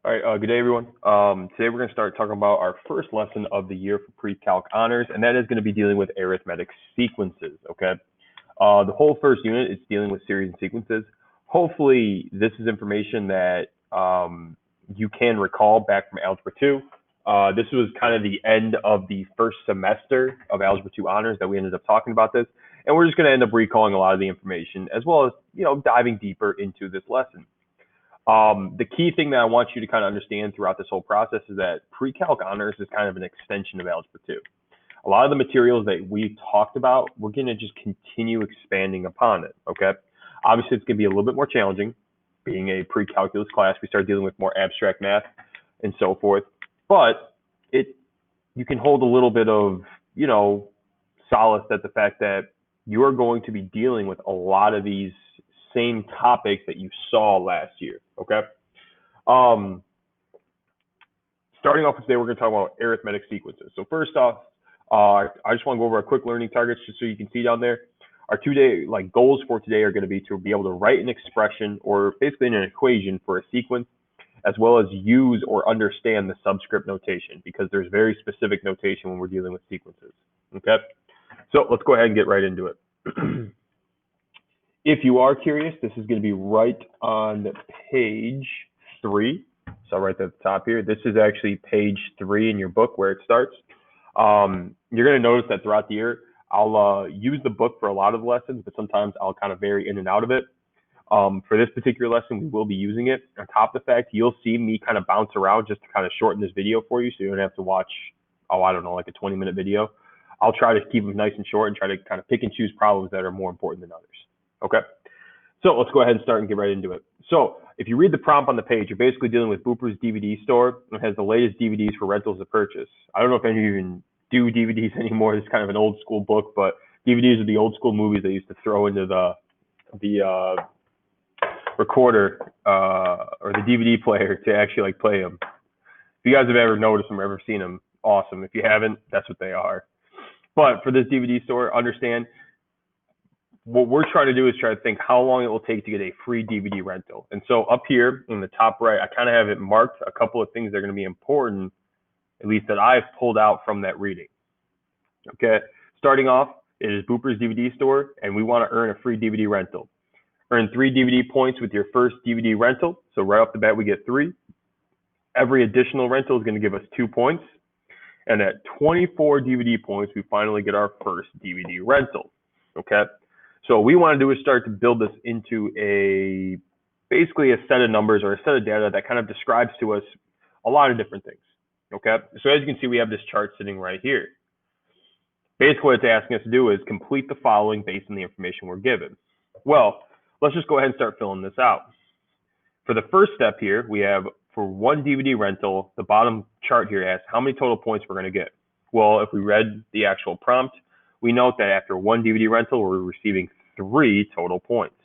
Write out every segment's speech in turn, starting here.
All right, good day, everyone. Today we're going to start talking about our first lesson of the year for Pre-Calc honors, and that is going to be dealing with arithmetic sequences, okay? The whole first unit is dealing with series and sequences. Hopefully, this is information that you can recall back from Algebra 2. This was kind of the end of the first semester of Algebra 2 honors that we ended up talking about this, and we're just going to end up recalling a lot of the information as well as, diving deeper into this lesson. The key thing that I want you to kind of understand throughout this whole process is that Pre-Calc honors is kind of an extension of Algebra 2. A lot of the materials that we talked about, we're going to just continue expanding upon it, okay? Obviously, it's going to be a little bit more challenging. Being a pre-calculus class, we start dealing with more abstract math and so forth. But you can hold a little bit of, solace at the fact that you are going to be dealing with a lot of these same topics that you saw last year, okay? Starting off today, we're going to talk about arithmetic sequences. So first off, I just want to go over our quick learning targets just so you can see down there. Our two-day goals for today are going to be able to write an expression or basically an equation for a sequence, as well as use or understand the subscript notation, because there's very specific notation when we're dealing with sequences, okay? So let's go ahead and get right into it. If you are curious, this is going to be right on page 3. So right at the top here, this is actually page 3 in your book where it starts. You're going to notice that throughout the year, I'll use the book for a lot of the lessons, but sometimes I'll kind of vary in and out of it. For this particular lesson, we will be using it. On top of the fact, you'll see me kind of bounce around just to kind of shorten this video for you so you don't have to watch, I don't know, like a 20-minute video. I'll try to keep them nice and short and try to kind of pick and choose problems that are more important than others. Okay, so let's go ahead and start and get right into it. So if you read the prompt on the page, you're basically dealing with Booper's DVD store. It has the latest DVDs for rentals to purchase. I don't know if any of you even do DVDs anymore. It's kind of an old school book, but DVDs are the old school movies they used to throw into the recorder or the DVD player to actually play them. If you guys have ever noticed them or ever seen them, awesome. If you haven't, that's what they are. But for this DVD store, understand what we're trying to do is try to think how long it will take to get a free DVD rental. And so up here in the top right, I kind of have it marked a couple of things that are going to be important, at least that I've pulled out from that reading. Okay, starting off, it is Booper's DVD store, and we want to earn a free DVD rental. Earn 3 DVD points with your first DVD rental. So right off the bat, we get 3. Every additional rental is going to give us 2 points. And at 24 DVD points, we finally get our first DVD rental. Okay. So what we want to do is start to build this into basically a set of numbers or a set of data that kind of describes to us a lot of different things. Okay. So as you can see, we have this chart sitting right here. Basically what it's asking us to do is complete the following based on the information we're given. Well, let's just go ahead and start filling this out. For the first step here, we have for 1 DVD rental, the bottom chart here asks how many total points we're going to get. Well, if we read the actual prompt, we note that after 1 DVD rental, we're receiving 3 total points.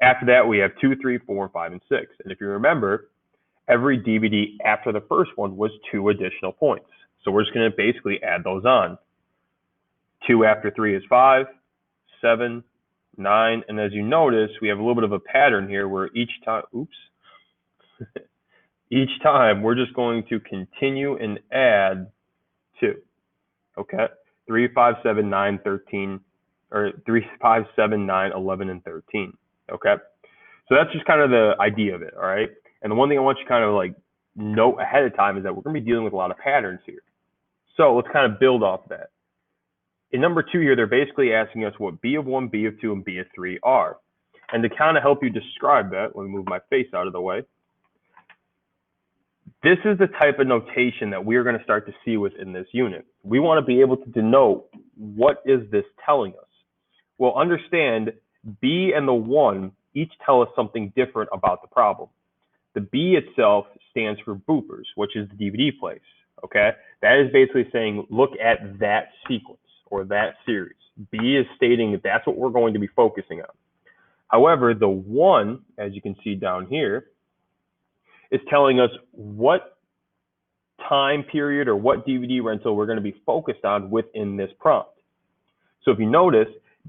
After that, we have 2, 3, 4, 5, and 6. And if you remember, every DVD after the first one was 2 additional points. So we're just going to basically add those on. 2 after 3 is 5, 7, 9. And as you notice, we have a little bit of a pattern here where each time, each time we're just going to continue and add 2. Okay. 3, 5, 7, 9, 13, or 3, 5, 7, 9, 11, and 13. Okay. So that's just kind of the idea of it. All right. And the one thing I want you to kind of note ahead of time is that we're going to be dealing with a lot of patterns here. So let's kind of build off that. In number 2 here, they're basically asking us what B of 1, B of 2, and B of 3 are. And to kind of help you describe that, let me move my face out of the way. This is the type of notation that we're going to start to see within this unit. We want to be able to denote what is this telling us. Well, understand B and the 1 each tell us something different about the problem. The B itself stands for Boopers, which is the DVD place. Okay, that is basically saying look at that sequence or that series. B is stating that that's what we're going to be focusing on. However, the 1, as you can see down here, is telling us what time period or what DVD rental we're going to be focused on within this prompt. So if you notice,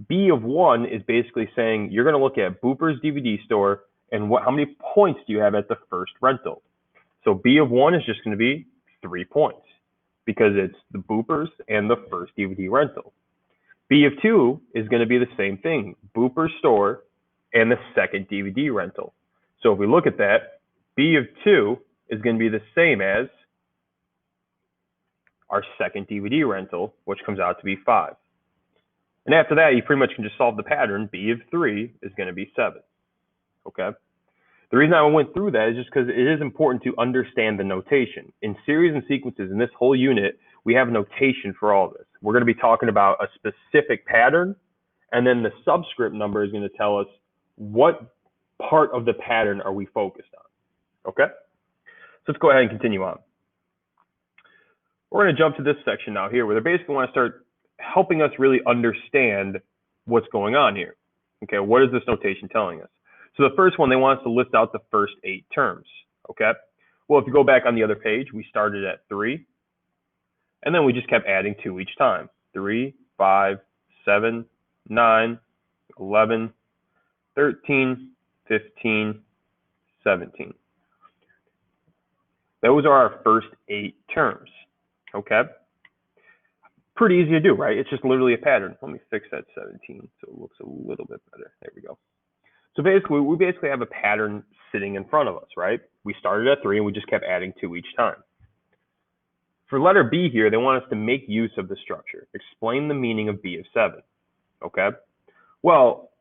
B of 1 is basically saying you're going to look at Booper's DVD store and how many points do you have at the first rental? So B of 1 is just going to be 3 points because it's the Boopers and the first DVD rental. B of 2 is going to be the same thing, Boopers store and the second DVD rental. So if we look at that, B of 2 is going to be the same as our second DVD rental, which comes out to be 5. And after that, you pretty much can just solve the pattern. B of 3 is going to be 7. Okay? The reason I went through that is just because it is important to understand the notation. In series and sequences, in this whole unit, we have notation for all this. We're going to be talking about a specific pattern, and then the subscript number is going to tell us what part of the pattern are we focused on. Okay? So let's go ahead and continue on. We're going to jump to this section now here, where they basically want to start helping us really understand what's going on here. Okay, what is this notation telling us? So the first one, they want us to list out the first 8 terms. Okay, well, if you go back on the other page, we started at 3, and then we just kept adding 2 each time. 3, 5, 7, 9, 11, 13, 15, 17. Those are our first 8 terms. Okay. Pretty easy to do, right? It's just literally a pattern. Let me fix that 17 so it looks a little bit better. There we go. So basically, we have a pattern sitting in front of us, right? We started at 3 and we just kept adding 2 each time. For letter B here, they want us to make use of the structure. Explain the meaning of B of 7, okay? Well,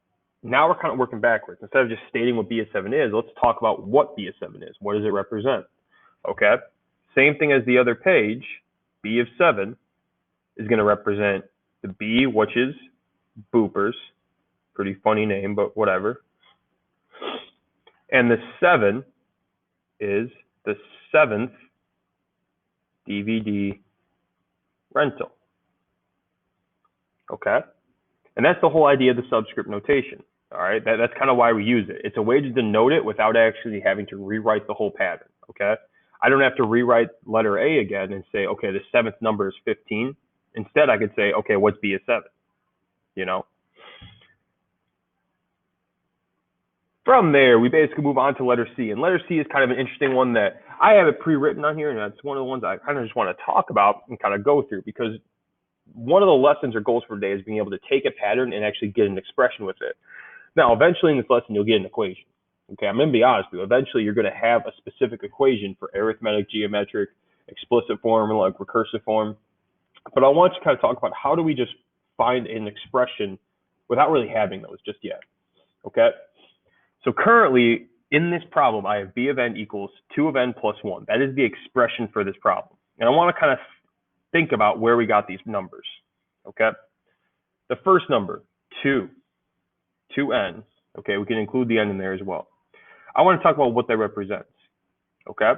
now we're kind of working backwards. Instead of just stating what B of 7 is, let's talk about what B of 7 is. What does it represent? Okay? Same thing as the other page, B of 7 is going to represent the B, which is Boopers. Pretty funny name, but whatever. And the 7 is the 7th DVD rental. Okay? And that's the whole idea of the subscript notation. All right? That's kind of why we use it. It's a way to denote it without actually having to rewrite the whole pattern. Okay? I don't have to rewrite letter A again and say, okay, the 7th number is 15. Instead, I could say, okay, what's B of 7? You know? From there, we basically move on to letter C. And letter C is kind of an interesting one that I have it pre-written on here, and that's one of the ones I kind of just want to talk about and kind of go through, because one of the lessons or goals for today is being able to take a pattern and actually get an expression with it. Now, eventually in this lesson, you'll get an equation. Okay, I'm going to be honest with you. Eventually, you're going to have a specific equation for arithmetic, geometric, explicit form, and like recursive form. But I want to kind of talk about how do we just find an expression without really having those just yet. Okay? So currently, in this problem, I have B of n equals 2 of n plus 1. That is the expression for this problem. And I want to kind of think about where we got these numbers. Okay? The first number, 2n. Okay, we can include the n in there as well. I want to talk about what that represents. Okay?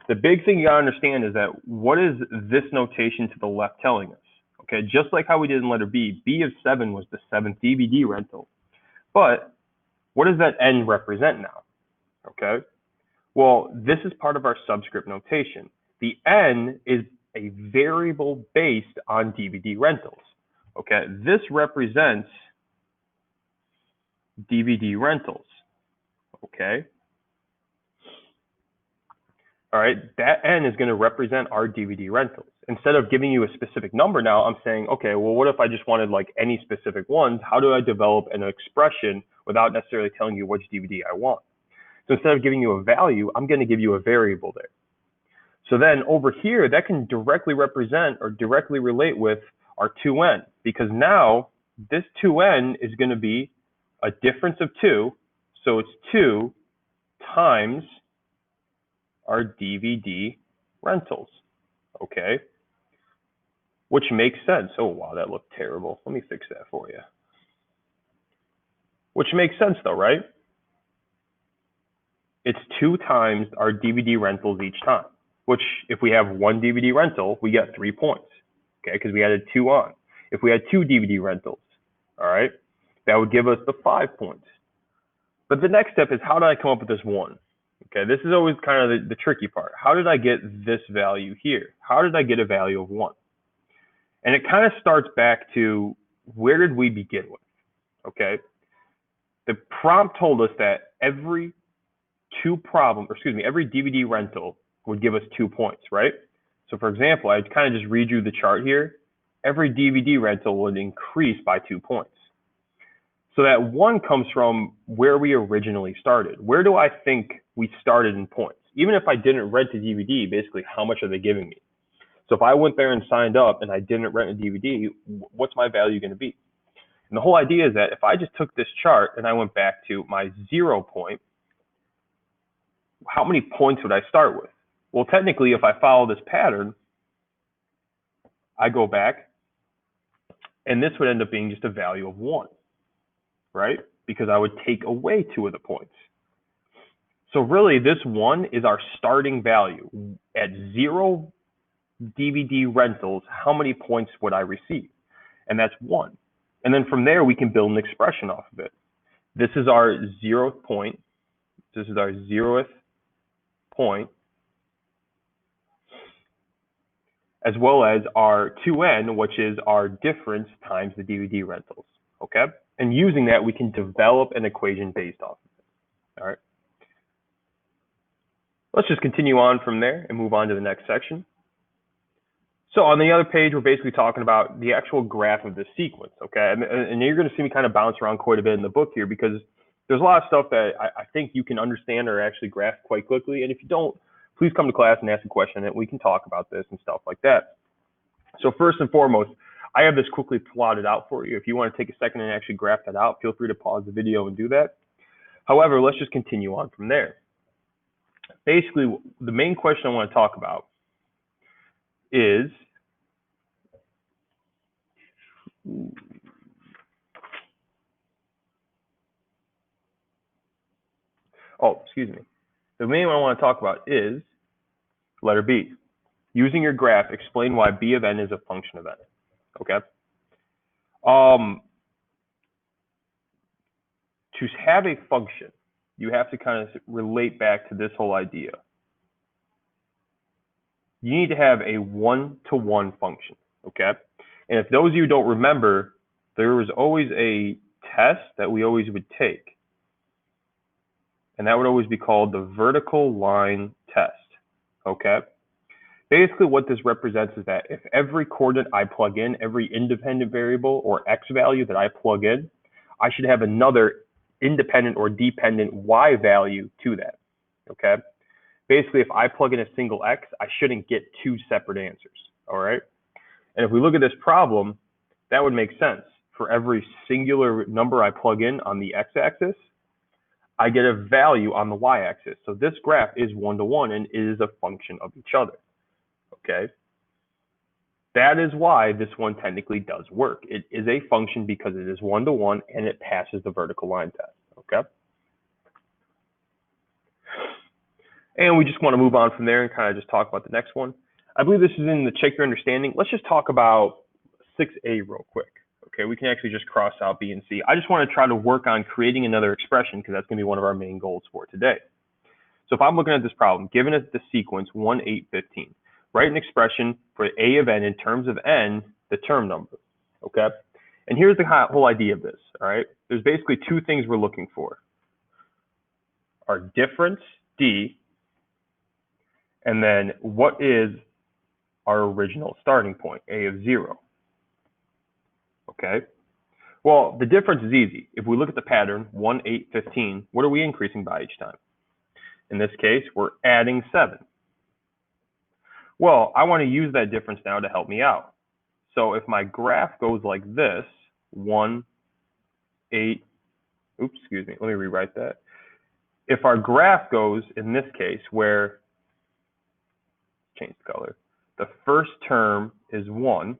The big thing you gotta understand is that what is this notation to the left telling us? Okay, just like how we did in letter B, B of 7 was the 7th DVD rental. But what does that n represent now? Okay, well, this is part of our subscript notation. The n is a variable based on DVD rentals. Okay, this represents DVD rentals. Okay. All right, that n is going to represent our DVD rentals. Instead of giving you a specific number now, I'm saying, okay, well, what if I just wanted like any specific ones? How do I develop an expression without necessarily telling you which DVD I want? So instead of giving you a value, I'm going to give you a variable there. So then over here, that can directly represent or directly relate with our 2n, because now this 2n is going to be a difference of 2. So it's 2 times our DVD rentals, okay? Which makes sense. Oh, wow, that looked terrible. Let me fix that for you. Which makes sense though, right? It's 2 times our DVD rentals each time, which if we have 1 DVD rental, we get 3 points, okay? Because we added 2 on. If we had 2 DVD rentals, all right, that would give us the 5 points. But the next step is, how did I come up with this 1? Okay, this is always kind of the tricky part. How did I get this value here? How did I get a value of 1? And it kind of starts back to, where did we begin with? Okay, The prompt told us that every every DVD rental would give us 2 points, right? So for example, I'd kind of just read you the chart here. Every DVD rental would increase by 2 points. So that 1 comes from where we originally started. Where do I think we started in points? Even if I didn't rent a DVD, basically how much are they giving me? So if I went there and signed up and I didn't rent a DVD, what's my value going to be? And the whole idea is that if I just took this chart and I went back to my 0 point, how many points would I start with? Well, technically, if I follow this pattern, I go back and this would end up being just a value of 1, right? Because I would take away 2 of the points. So really, this 1 is our starting value. At 0 DVD rentals, how many points would I receive? And that's 1. And then from there, we can build an expression off of it. This is our 0th point. This is our 0th point, as well as our 2n, which is our difference times the DVD rentals, okay? And using that, we can develop an equation based off of it, all right? Let's just continue on from there and move on to the next section. So on the other page, we're basically talking about the actual graph of the sequence, okay? And you're going to see me kind of bounce around quite a bit in the book here because there's a lot of stuff that I think you can understand or actually grasp quite quickly. And if you don't, please come to class and ask a question and we can talk about this and stuff like that. So first and foremost, I have this quickly plotted out for you. If you want to take a second and actually graph that out, feel free to pause the video and do that. However, let's just continue on from there. Basically, the main question I want to talk about is the main one I want to talk about is letter B. Using your graph, explain why B of n is a function of n. Okay. To have a function, you have to kind of relate back to this whole idea. You need to have a one-to-one function, okay? And if those of you don't remember, there was always a test that we always would take. And that would always be called the vertical line test, okay? Basically what this represents is that if every coordinate I plug in, every independent variable or x value that I plug in, I should have another independent or dependent y value to that, okay? Basically, if I plug in a single x, I shouldn't get 2 separate answers, all right? And if we look at this problem, that would make sense. For every singular number I plug in on the x-axis, I get a value on the y-axis. So this graph is one-to-one and is a function of each other, okay? That is why this one technically does work. It is a function because it is one-to-one and it passes the vertical line test, okay? And we just want to move on from there and kind of just talk about the next one. I believe this is in the check your understanding. Let's just talk about 6A real quick. Okay, we can actually just cross out B and C. I just want to try to work on creating another expression because that's going to be one of our main goals for today. So if I'm looking at this problem, given it the sequence 1, 8, 15, write an expression for A of n in terms of n, the term number. Okay, and here's the whole idea of this. All right, there's basically 2 things we're looking for: our difference D, and then what is our original starting point, A of 0. Okay, well, the difference is easy. If we look at the pattern, 1, 8, 15, what are we increasing by each time? In this case, we're adding 7. Well, I want to use that difference now to help me out. So if my graph goes like this, 1, 8, oops, excuse me, let me rewrite that. If our graph goes, in this case, where, change the color, the first term is 1,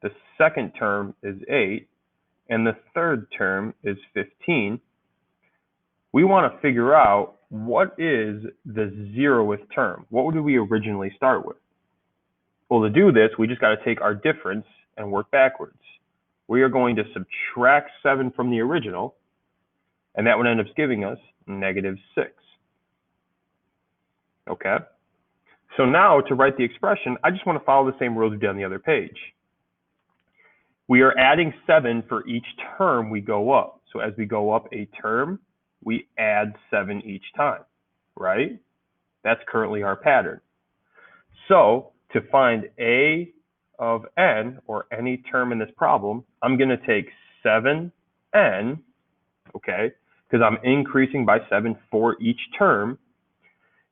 the second term is 8, and the third term is 15, we want to figure out what is the 0th term. What would we originally start with? Well, to do this, we just got to take our difference and work backwards. We are going to subtract 7 from the original, and that would end up giving us -6. Okay? So now to write the expression, I just want to follow the same rules we did on the other page. We are adding 7 for each term we go up. So as we go up a term, we add 7 each time, right? That's currently our pattern. So to find a of n, or any term in this problem, I'm going to take 7n, okay, because I'm increasing by 7 for each term,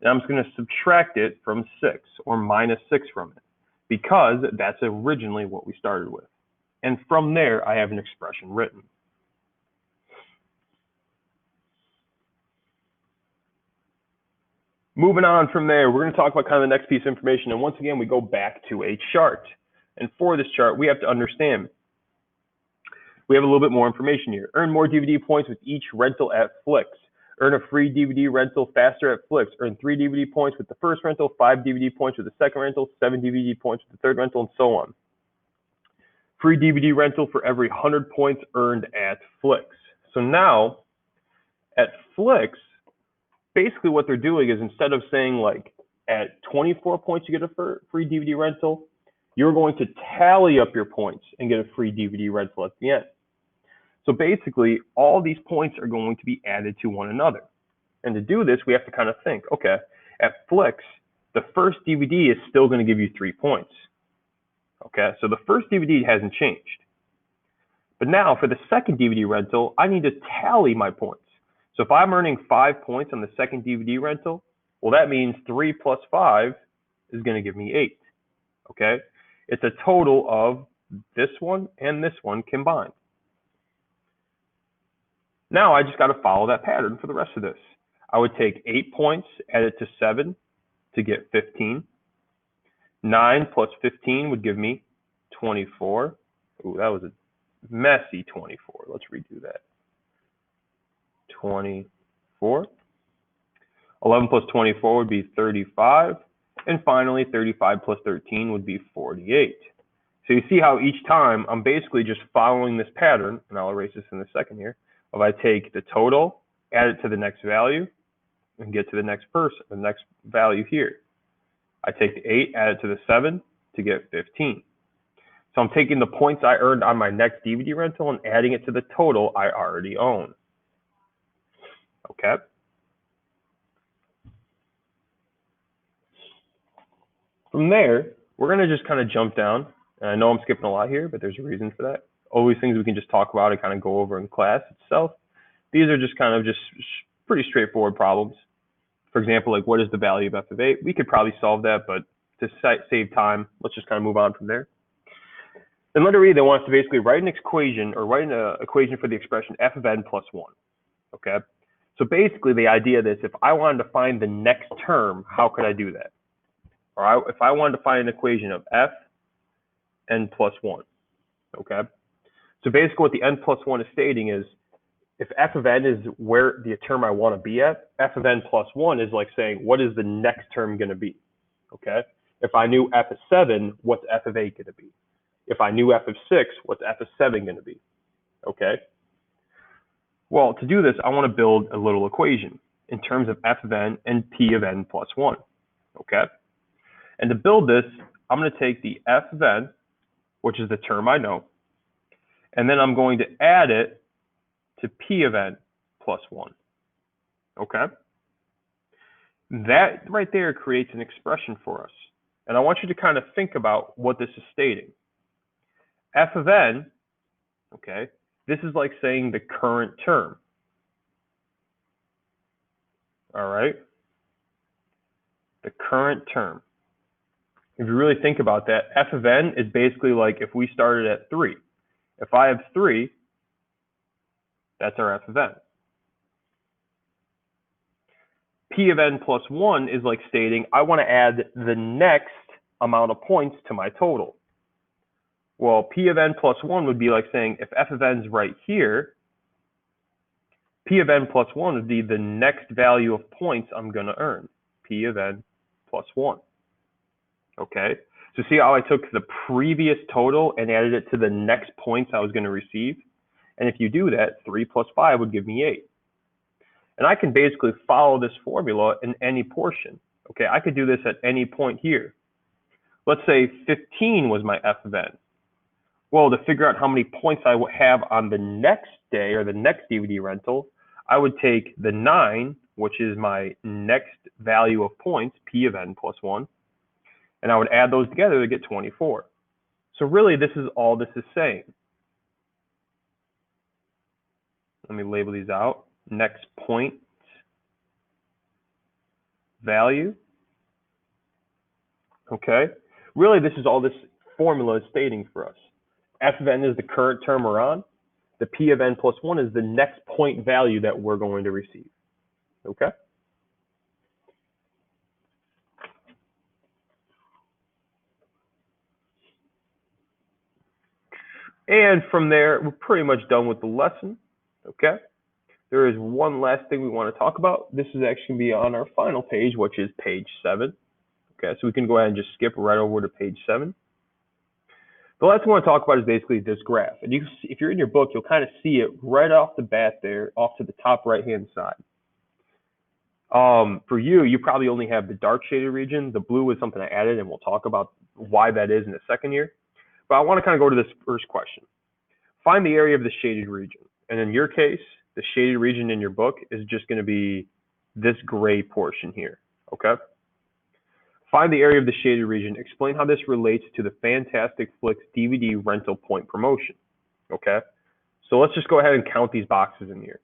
and I'm just going to subtract it from 6, or minus 6 from it, because that's originally what we started with. And from there, I have an expression written. Moving on from there, we're going to talk about kind of the next piece of information. And once again, we go back to a chart. And for this chart, we have to understand, we have a little bit more information here. Earn more DVD points with each rental at Flix. Earn a free DVD rental faster at Flix. Earn 3 DVD points with the first rental, 5 DVD points with the second rental, 7 DVD points with the third rental, and so on. Free DVD rental for every 100 points earned at Flix. So now, at Flix, basically what they're doing is, instead of saying like at 24 points you get a free DVD rental, you're going to tally up your points and get a free DVD rental at the end. So basically, all these points are going to be added to one another. And to do this, we have to kind of think, okay, at Flix, the first DVD is still going to give you 3 points. Okay, so the first DVD hasn't changed. But now for the second DVD rental, I need to tally my points. So if I'm earning 5 points on the second DVD rental, well, that means 3 plus 5 is going to give me 8. Okay, it's a total of this one and this one combined. Now I just got to follow that pattern for the rest of this. I would take 8 points, add it to 7 to get 15. 9 plus 15 would give me 24. Ooh, that was a messy 24. Let's redo that. 24. 11 plus 24 would be 35. And finally, 35 plus 13 would be 48. So you see how each time I'm basically just following this pattern, and I'll erase this in a second here, of I take the total, add it to the next value, and get to the next person, the next value here. I take the 8, add it to the 7 to get 15. So I'm taking the points I earned on my next DVD rental and adding it to the total I already own. Okay. From there, we're going to just kind of jump down. And I know I'm skipping a lot here, but there's a reason for that. All these things we can just talk about and kind of go over in class itself. These are just kind of just pretty straightforward problems. For example, like what is the value of f of 8? We could probably solve that, but to save time, let's just kind of move on from there. In letter E, they want us to basically write an equation, or write an equation for the expression f of n plus 1. Okay? So basically the idea of this, if I wanted to find the next term, how could I do that? Or if I wanted to find an equation of f n plus 1. Okay? So basically what the n plus 1 is stating is, if f of n is where the term I want to be at, f of n plus 1 is like saying, what is the next term going to be? Okay? If I knew f of 7, what's f of 8 going to be? If I knew f of 6, what's f of 7 going to be? Okay? Well, to do this, I want to build a little equation in terms of f of n and p of n plus 1. Okay? And to build this, I'm going to take the f of n, which is the term I know, and then I'm going to add it to p of n plus 1. Okay? That right there creates an expression for us. And I want you to kind of think about what this is stating. F of n, okay, this is like saying the current term. All right? The current term. If you really think about that, f of n is basically like if we started at 3. If I have 3, that's our f of n. P of n plus 1 is like stating I want to add the next amount of points to my total. Well, P of n plus 1 would be like saying if f of n is right here, P of n plus 1 would be the next value of points I'm going to earn. P of n plus 1. Okay? So see how I took the previous total and added it to the next points I was going to receive? And if you do that, 3 plus 5 would give me 8. And I can basically follow this formula in any portion. Okay, I could do this at any point here. Let's say 15 was my f of n. Well, to figure out how many points I would have on the next day or the next DVD rental, I would take the 9, which is my next value of points, P of n plus 1, and I would add those together to get 24. So really, this is all this is saying. Let me label these out. Next point value. Okay. Really, this is all this formula is stating for us. F of n is the current term we're on. The P of n plus 1 is the next point value that we're going to receive. Okay. And from there, we're pretty much done with the lesson. Okay. There is one last thing we want to talk about. This is actually going to be on our final page, which is page 7. Okay, so we can go ahead and just skip right over to page 7. The last thing I want to talk about is basically this graph. And you can see, if you're in your book, you'll kind of see it right off the bat there, off to the top right-hand side. For you probably only have the dark shaded region. The blue is something I added, and we'll talk about why that is in a second here. But I want to kind of go to this first question. Find the area of the shaded region. And in your case, the shaded region in your book is just going to be this gray portion here, okay? Find the area of the shaded region. Explain how this relates to the Fantastic Flicks DVD rental point promotion, okay? So let's just go ahead and count these boxes in here.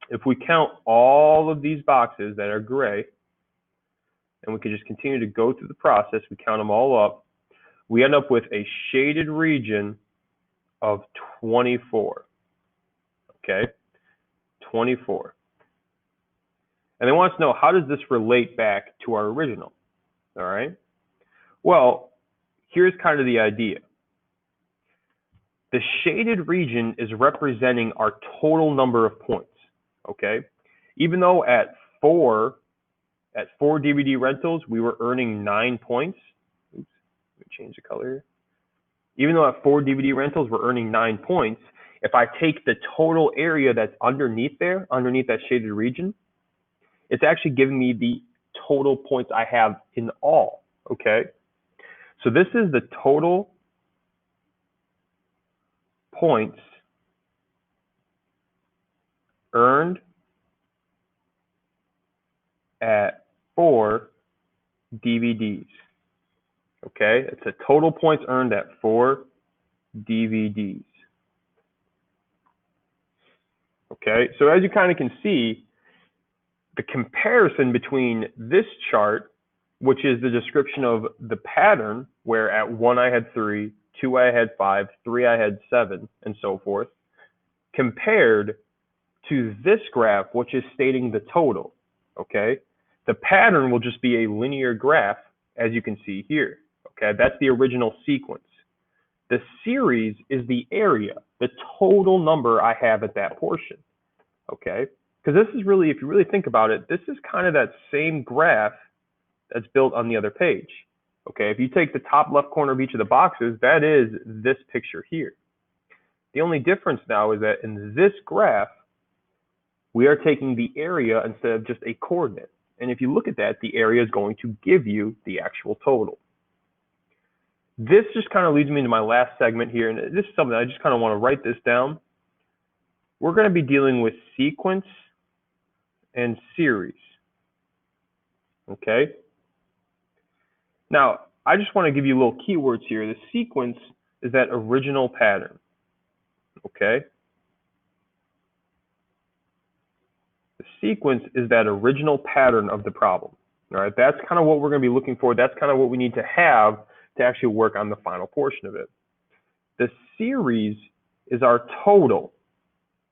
If we count all of these boxes that are gray, and we can just continue to go through the process, we count them all up, we end up with a shaded region of 24, okay? 24. And they want us to know, how does this relate back to our original? All right. Well, here's kind of the idea. The shaded region is representing our total number of points, okay? Even though at four DVD rentals, we were earning 9 points. Oops, let me change the color here. Even though at 4 DVD rentals, we're earning 9 points, if I take the total area that's underneath there, underneath that shaded region, it's actually giving me the total points I have in all, okay? So this is the total points earned at 4 DVDs, okay? It's the total points earned at 4 DVDs. Okay, so as you kind of can see, the comparison between this chart, which is the description of the pattern, where at 1 I had 3, 2 I had 5, 3 I had 7, and so forth, compared to this graph, which is stating the total, okay? The pattern will just be a linear graph, as you can see here, okay? That's the original sequence. The series is the area, the total number I have at that portion, okay? Because this is really, if you really think about it, this is kind of that same graph that's built on the other page, okay? If you take the top left corner of each of the boxes, that is this picture here. The only difference now is that in this graph, we are taking the area instead of just a coordinate. And if you look at that, the area is going to give you the actual total. This just kind of leads me to my last segment here, and this is something I just kind of want to write this down. We're going to be dealing with sequence and series, okay? Now, I just want to give you little keywords here. The sequence is that original pattern, okay? The sequence is that original pattern of the problem, all right? That's kind of what we're going to be looking for. That's kind of what we need to have to actually work on the final portion of it. The series is our total,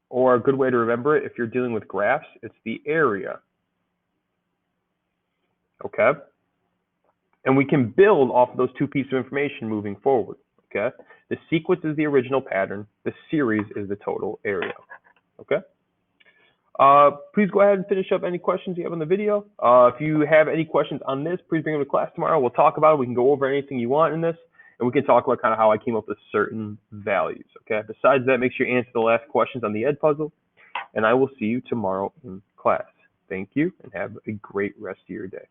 or a good way to remember it, if you're dealing with graphs, it's the area, okay? And we can build off of those two pieces of information moving forward, okay? The sequence is the original pattern. The series is the total area, okay? Please go ahead and finish up any questions you have on the video. If you have any questions on this, please bring them to class tomorrow. We'll talk about it. We can go over anything you want in this, and we can talk about kind of how I came up with certain values, okay? Besides that, make sure you answer the last questions on the Ed puzzle, and I will see you tomorrow in class. Thank you, and have a great rest of your day.